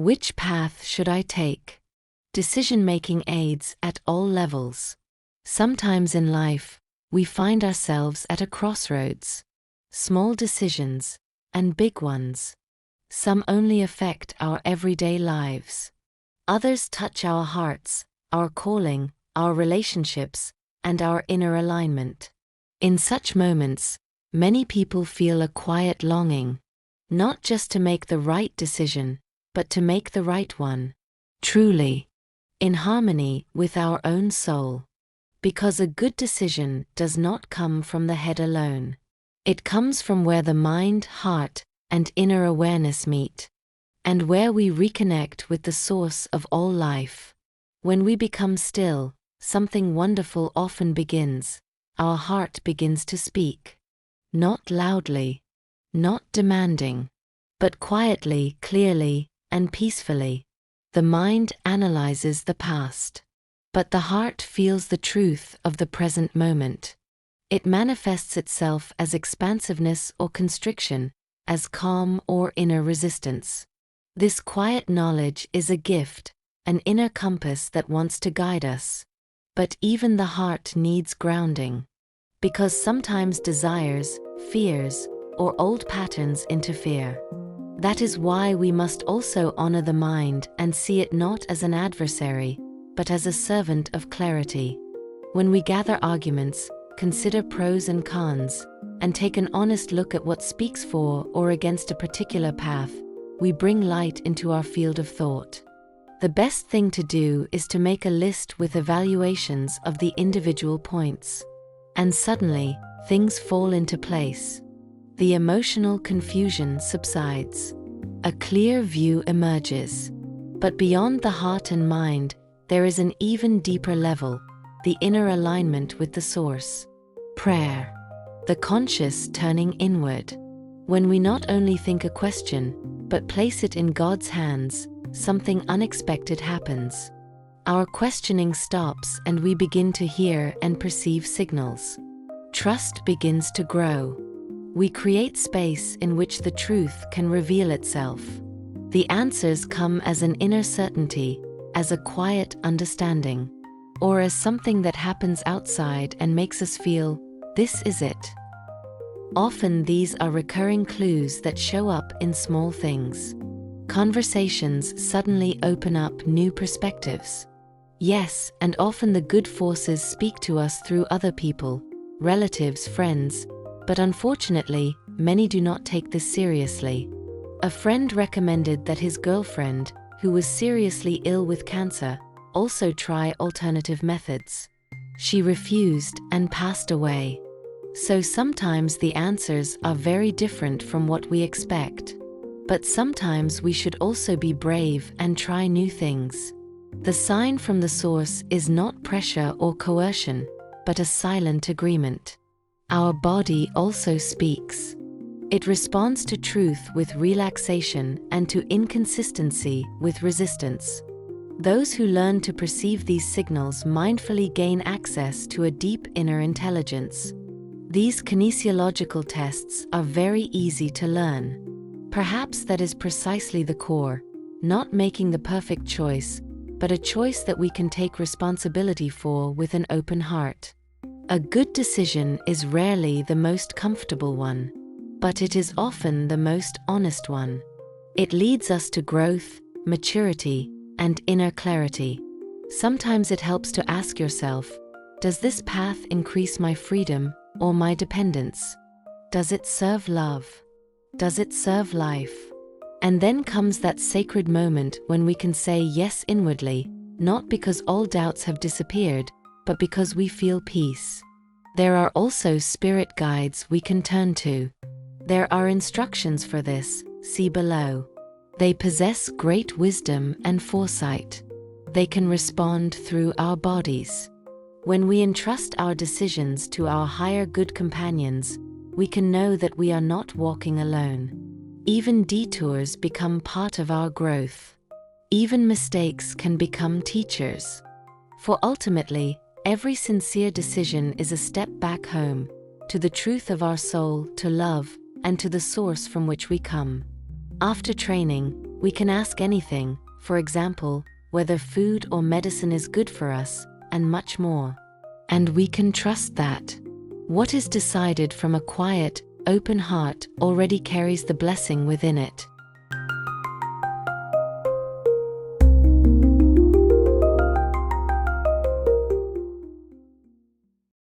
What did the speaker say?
Which path should I take? Decision-making aids at all levels. Sometimes in life, we find ourselves at a crossroads. Small decisions, and big ones. Some only affect our everyday lives. Others touch our hearts, our calling, our relationships, and our inner alignment. In such moments, many people feel a quiet longing, not just to make the right decision, but to make the right one, truly, in harmony with our own soul. Because a good decision does not come from the head alone. It comes from where the mind, heart, and inner awareness meet, and where we reconnect with the source of all life. When we become still, something wonderful often begins. Our heart begins to speak. Not loudly, not demanding, but quietly, clearly, and peacefully. The mind analyzes the past, but the heart feels the truth of the present moment. It manifests itself as expansiveness or constriction, as calm or inner resistance. This quiet knowledge is a gift, an inner compass that wants to guide us. But even the heart needs grounding. Because sometimes desires, fears, or old patterns interfere. That is why we must also honor the mind and see it not as an adversary, but as a servant of clarity. When we gather arguments, consider pros and cons, and take an honest look at what speaks for or against a particular path, we bring light into our field of thought. The best thing to do is to make a list with evaluations of the individual points. And suddenly, things fall into place. The emotional confusion subsides. A clear view emerges. But beyond the heart and mind, there is an even deeper level, the inner alignment with the source. Prayer. The conscious turning inward. When we not only think a question, but place it in God's hands, something unexpected happens. Our questioning stops and we begin to hear and perceive signals. Trust begins to grow. We create space in which the truth can reveal itself. The answers come as an inner certainty, as a quiet understanding, or as something that happens outside and makes us feel, this is it. Often these are recurring clues that show up in small things. Conversations suddenly open up new perspectives. Yes, and often the good forces speak to us through other people, relatives, friends, but unfortunately, many do not take this seriously. A friend recommended that his girlfriend, who was seriously ill with cancer, also try alternative methods. She refused and passed away. So sometimes the answers are very different from what we expect. But sometimes we should also be brave and try new things. The sign from the source is not pressure or coercion, but a silent agreement. Our body also speaks. It responds to truth with relaxation and to inconsistency with resistance. Those who learn to perceive these signals mindfully gain access to a deep inner intelligence. These kinesiological tests are very easy to learn. Perhaps that is precisely the core, not making the perfect choice, but a choice that we can take responsibility for with an open heart. A good decision is rarely the most comfortable one, but it is often the most honest one. It leads us to growth, maturity, and inner clarity. Sometimes it helps to ask yourself, does this path increase my freedom or my dependence? Does it serve love? Does it serve life? And then comes that sacred moment when we can say yes inwardly, not because all doubts have disappeared, but because we feel peace. There are also spirit guides we can turn to. There are instructions for this, see below. They possess great wisdom and foresight. They can respond through our bodies. When we entrust our decisions to our higher good companions, we can know that we are not walking alone. Even detours become part of our growth. Even mistakes can become teachers. For ultimately, every sincere decision is a step back home, to the truth of our soul, to love, and to the source from which we come. After training, We can ask anything, for example, whether food or medicine is good for us, and much more. And we can trust that what is decided from a quiet, open heart already carries the blessing within it.